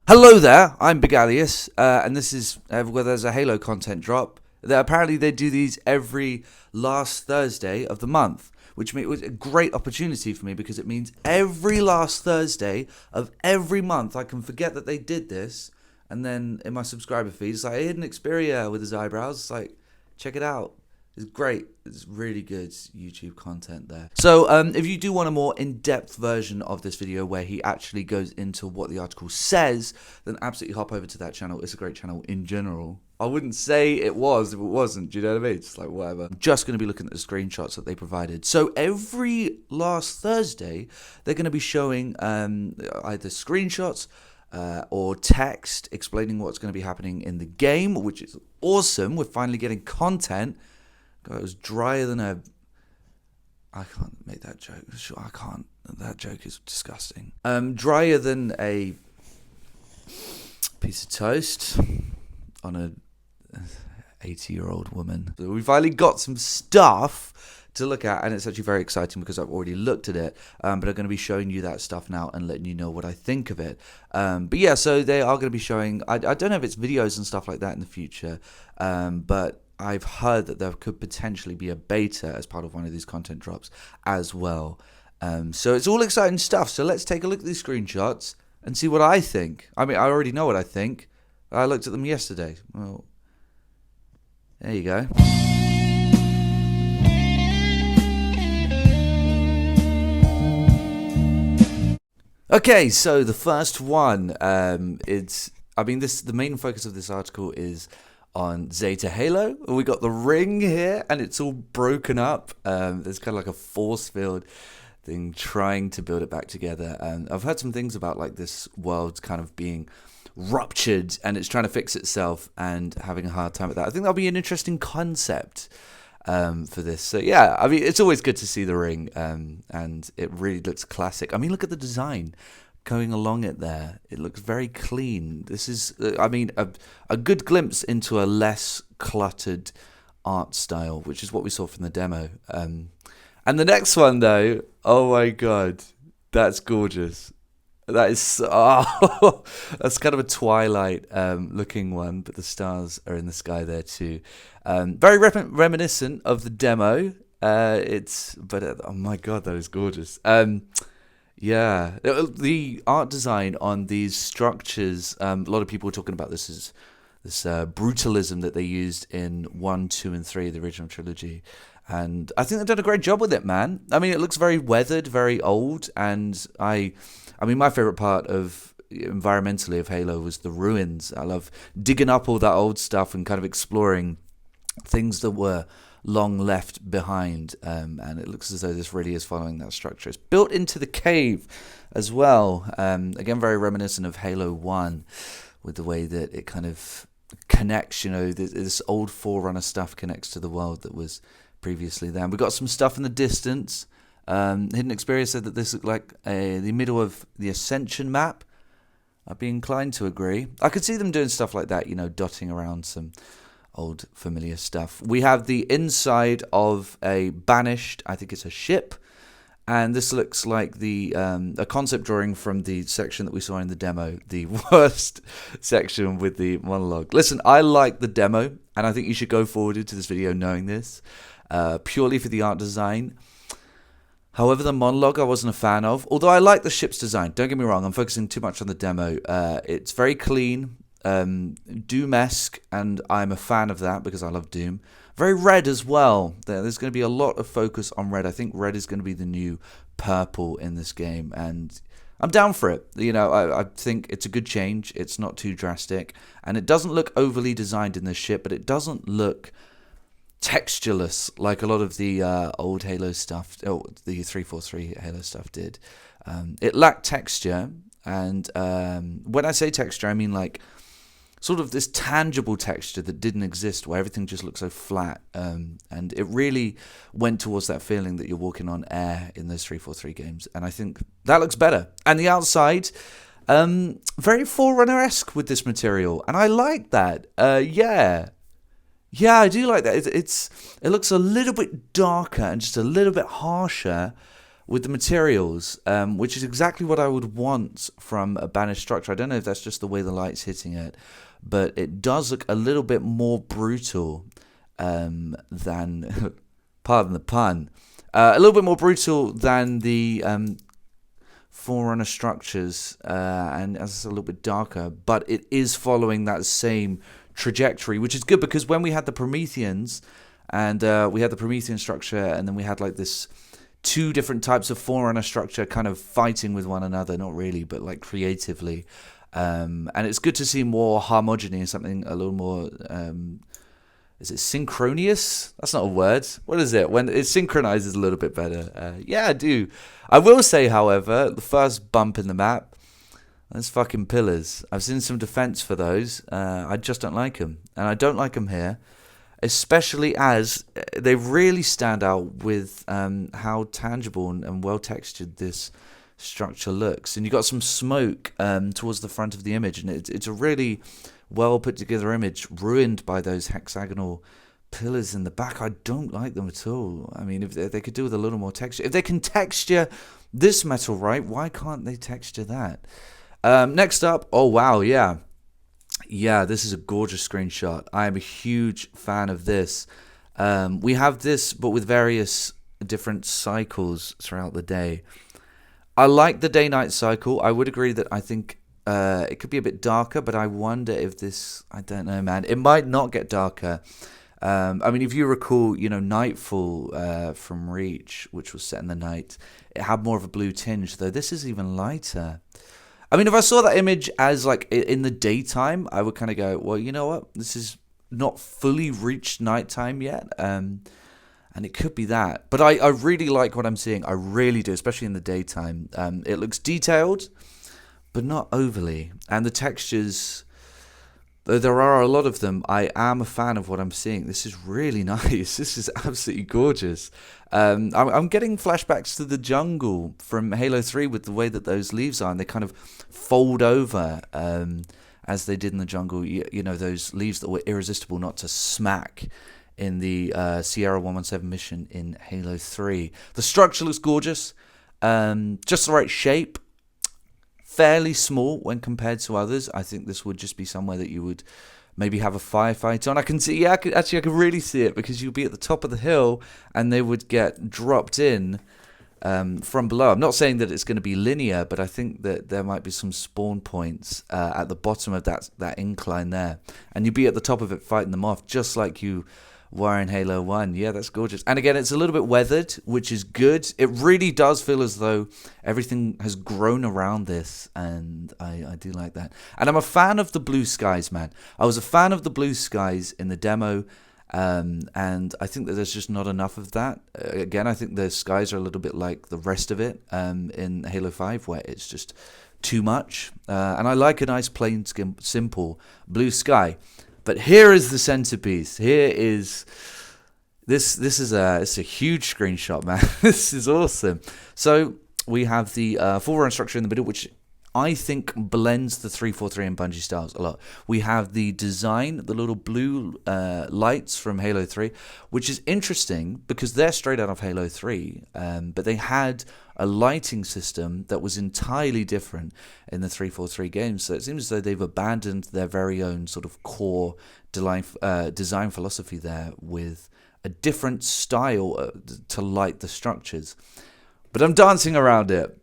Hello there, I'm Big Alias, and this is where there's a Halo content drop. Apparently they do these every last Thursday of the month, which was a great opportunity for me because it means every last Thursday of every month I can forget that they did this, and then in my subscriber feed, it's like Hidden Xperia with his eyebrows. It's like, check it out. It's great. It's really good YouTube content there. So if you do want a more in-depth version of this video where he actually goes into what the article says, then absolutely hop over to that channel. It's a great channel in general. I wouldn't say it was if it wasn't. Do you know what I mean? It's like whatever. I'm just going to be looking at the screenshots that they provided. So every last Thursday, they're going to be showing either screenshots or text explaining what's going to be happening in the game, which is awesome. We're finally getting content. God, it was drier than a... I can't make that joke. Sure, I can't. That joke is disgusting. Drier than a piece of toast on a 80-year-old woman. So we finally got some stuff to look at, and it's actually very exciting because I've already looked at it, but I'm going to be showing you that stuff now and letting you know what I think of it. But yeah, so they are going to be showing... I don't know if it's videos and stuff like that in the future, but I've heard that there could potentially be a beta as part of one of these content drops as well. So it's all exciting stuff. So let's take a look at these screenshots and see what I think. I mean, I already know what I think. I looked at them yesterday. Well, there you go. Okay, so the first one, the main focus of this article is on Zeta Halo. We got the ring here, and it's all broken up. There's kind of like a force field thing trying to build it back together. And I've heard some things about like this world kind of being ruptured, and it's trying to fix itself and having a hard time with that. I think that'll be an interesting concept for this. So yeah, I mean, it's always good to see the ring, and it really looks classic. I mean, look at the design going along it there. It looks very clean. This is, a good glimpse into a less cluttered art style, which is what we saw from the demo. And the next one, though, oh my god, that's gorgeous. That is, that's kind of a Twilight looking one, but the stars are in the sky there too. Very reminiscent of the demo. Oh my god, that is gorgeous. Yeah, the art design on these structures, a lot of people were talking about this brutalism that they used in 1, 2, and 3, the original trilogy. And I think they've done a great job with it, man. I mean, it looks very weathered, very old. And I mean, my favorite part of environmentally of Halo was the ruins. I love digging up all that old stuff and kind of exploring things that were long left behind, and it looks as though this really is following that structure. It's built into the cave as well, again very reminiscent of Halo 1 with the way that it kind of connects, this old Forerunner stuff connects to the world that was previously there. And we got some stuff in the distance. Hidden Xperia said that this looked like the middle of the Ascension map. I'd be inclined to agree. I could see them doing stuff like that, dotting around some old familiar stuff. We have the inside of a Banished, I think it's a ship, and this looks like a concept drawing from the section that we saw in the demo, the worst section with the monologue. Listen, I like the demo, and I think you should go forward into this video knowing this, purely for the art design. However, the monologue I wasn't a fan of, although I like the ship's design. Don't get me wrong, I'm focusing too much on the demo. It's very clean, Doom-esque, and I'm a fan of that because I love Doom. Very red as well. There's going to be a lot of focus on red. I think red is going to be the new purple in this game, and I'm down for it. I think it's a good change. It's not too drastic, and it doesn't look overly designed in this ship, but it doesn't look textureless like a lot of the old Halo stuff, the 343 Halo stuff did. It lacked texture, and when I say texture, I mean like sort of this tangible texture that didn't exist, where everything just looks so flat, and it really went towards that feeling that you're walking on air in those 343 games, and I think that looks better. And the outside, very Forerunner-esque with this material, and I like that. Yeah, I do like that. It looks a little bit darker and just a little bit harsher, with the materials, which is exactly what I would want from a banished structure. I don't know if that's just the way the light's hitting it, but it does look a little bit more brutal than, pardon the pun, a little bit more brutal than the Forerunner structures, and as it's a little bit darker, but it is following that same trajectory, which is good because when we had the Prometheans, and we had the Promethean structure, and then we had like this two different types of Forerunner structure kind of fighting with one another, not really, but like creatively. And it's good to see more homogeneous, something a little more, is it synchronous? That's not a word. What is it? When it synchronizes a little bit better. Yeah, I do. I will say, however, the first bump in the map, those fucking pillars. I've seen some defense for those. I just don't like them. And I don't like them here, especially as they really stand out with how tangible and well textured this structure looks. And you've got some smoke towards the front of the image, and it's a really well put together image, ruined by those hexagonal pillars in the back. I don't like them at all. I mean, if they could do with a little more texture. If they can texture this metal right, why can't they texture that? Next up, oh wow, yeah, this is a gorgeous screenshot. I am a huge fan of this. We have this, but with various different cycles throughout the day. I like the day-night cycle. I would agree that I think it could be a bit darker, but I wonder if this, I don't know, man. It might not get darker. I mean, if you recall, Nightfall from Reach, which was set in the night, it had more of a blue tinge, though this is even lighter. I mean, if I saw that image as, like, in the daytime, I would kind of go, well, you know what? This is not fully reached nighttime yet, and it could be that. But I really like what I'm seeing. I really do, especially in the daytime. It looks detailed, but not overly. And the textures, though there are a lot of them, I am a fan of what I'm seeing. This is really nice. This is absolutely gorgeous. I'm getting flashbacks to the jungle from Halo 3 with the way that those leaves are, and they kind of fold over as they did in the jungle. You know, those leaves that were irresistible not to smack in the Sierra 117 mission in Halo 3. The structure looks gorgeous. Just the right shape. Fairly small when compared to others. I think this would just be somewhere that you would maybe have a firefight on. I can see, I can really see it, because you'll be at the top of the hill and they would get dropped in from below. I'm not saying that it's going to be linear, but I think that there might be some spawn points at the bottom of that incline there, and you'd be at the top of it fighting them off, just like you were in Halo 1. Yeah, that's gorgeous. And again, it's a little bit weathered, which is good. It really does feel as though everything has grown around this, and I do like that. And I'm a fan of the blue skies, man. I was a fan of the blue skies in the demo, and I think that there's just not enough of that. Again, I think the skies are a little bit like the rest of it in Halo 5, where it's just too much. And I like a nice, plain, simple blue sky. But here is the centerpiece. Here is this is it's a huge screenshot, man. This is awesome. So we have the Forerunner structure in the middle, which I think blends the 343 and Bungie styles a lot. We have the design, the little blue lights from Halo 3, which is interesting because they're straight out of Halo 3, but they had a lighting system that was entirely different in the 343 games. So it seems as though they've abandoned their very own sort of core design philosophy there, with a different style to light the structures. But I'm dancing around it.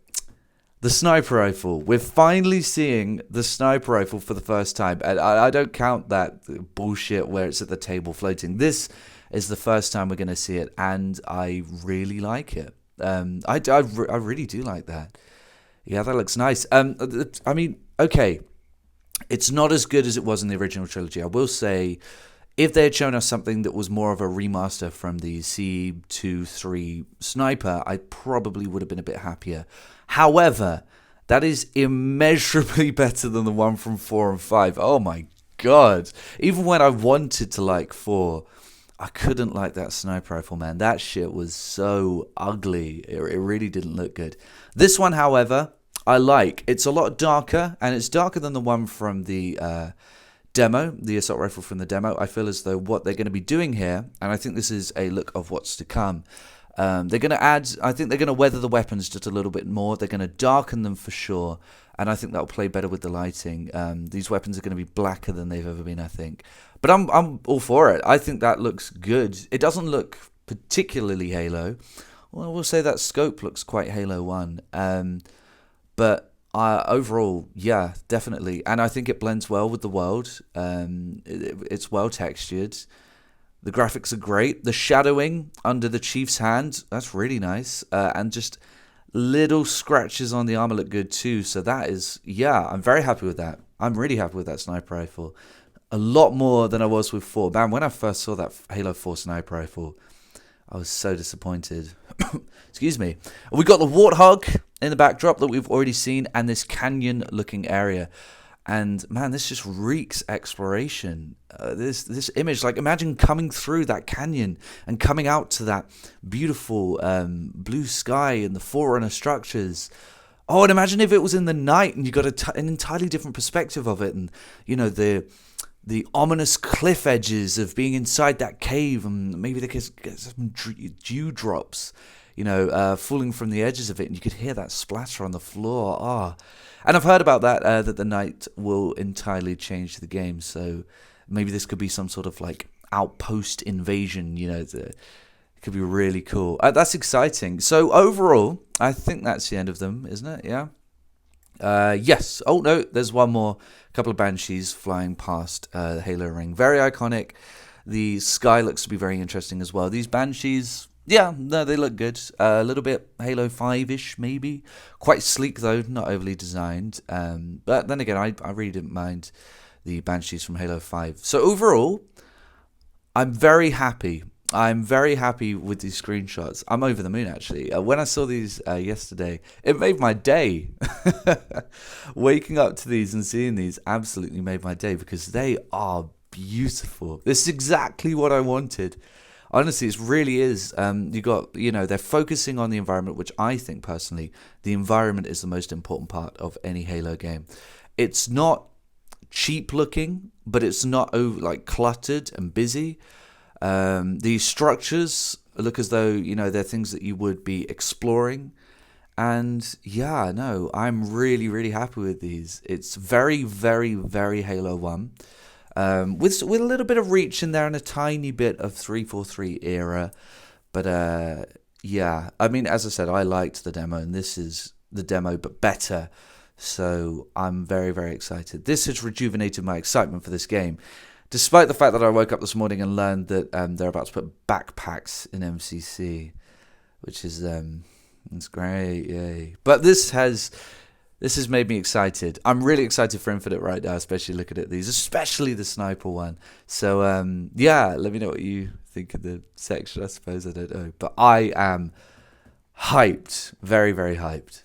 The sniper rifle. We're finally seeing the sniper rifle for the first time. And I don't count that bullshit where it's at the table floating. This is the first time we're going to see it, and I really like it. I really do like that. Yeah, that looks nice. I mean, okay, it's not as good as it was in the original trilogy. I will say, if they had shown us something that was more of a remaster from the C2-3 sniper, I probably would have been a bit happier. However, that is immeasurably better than the one from 4 and 5. Oh my god. Even when I wanted to like 4, I couldn't like that sniper rifle, man. That shit was so ugly. It really didn't look good. This one, however, I like. It's a lot darker, and it's darker than the one from the demo, the assault rifle from the demo. I feel as though what they're going to be doing here, and I think this is a look of what's to come, They're going to add, I think they're going to weather the weapons just a little bit more. They're going to darken them for sure. And I think that'll play better with the lighting. These weapons are going to be blacker than they've ever been, I think. But I'm all for it. I think that looks good. It doesn't look particularly Halo. Well, we'll say that scope looks quite Halo 1. But overall, yeah, definitely. And I think it blends well with the world. It's well textured. The graphics are great. The shadowing under the Chief's hand, that's really nice. And just little scratches on the armor look good too. So that is, yeah, I'm very happy with that. I'm really happy with that sniper rifle. A lot more than I was with 4. Man, when I first saw that Halo 4 sniper rifle, I was so disappointed. Excuse me. We got the Warthog in the backdrop that we've already seen, and this canyon-looking area. And man, this just reeks exploration. This image, like imagine coming through that canyon and coming out to that beautiful blue sky and the Forerunner structures. Oh, and imagine if it was in the night and you got an entirely different perspective of it, and you know the ominous cliff edges of being inside that cave, and maybe they could get some dewdrops, falling from the edges of it, and you could hear that splatter on the floor. And I've heard about that, that the night will entirely change the game, so maybe this could be some sort of like outpost invasion, it could be really cool. That's exciting. So overall, I think that's the end of them, isn't it? Yeah? Yes. Oh, no, there's one more. A couple of Banshees flying past the Halo ring. Very iconic. The sky looks to be very interesting as well. These Banshees, yeah, no, they look good. A little bit Halo 5-ish, maybe. Quite sleek, though, not overly designed. But then again, I really didn't mind the Banshees from Halo 5. So overall, I'm very happy. I'm very happy with these screenshots. I'm over the moon, actually. When I saw these yesterday, it made my day. Waking up to these and seeing these absolutely made my day because they are beautiful. This is exactly what I wanted. Honestly, it really is. They're focusing on the environment, which I think personally, the environment is the most important part of any Halo game. It's not cheap looking, but it's not cluttered and busy. The structures look as though, they're things that you would be exploring. And yeah, no, I'm really, really happy with these. It's very, very, very Halo 1. With a little bit of reach in there and a tiny bit of 343 era. But yeah, I mean, as I said, I liked the demo, and this is the demo, but better. So I'm very, very excited. This has rejuvenated my excitement for this game. Despite the fact that I woke up this morning and learned that they're about to put backpacks in MCC, which is it's great, yay! But this has made me excited. I'm really excited for Infinite right now, especially looking at these, especially the sniper one. So yeah, let me know what you think of the section. I suppose I don't know, but I am hyped, very, very hyped.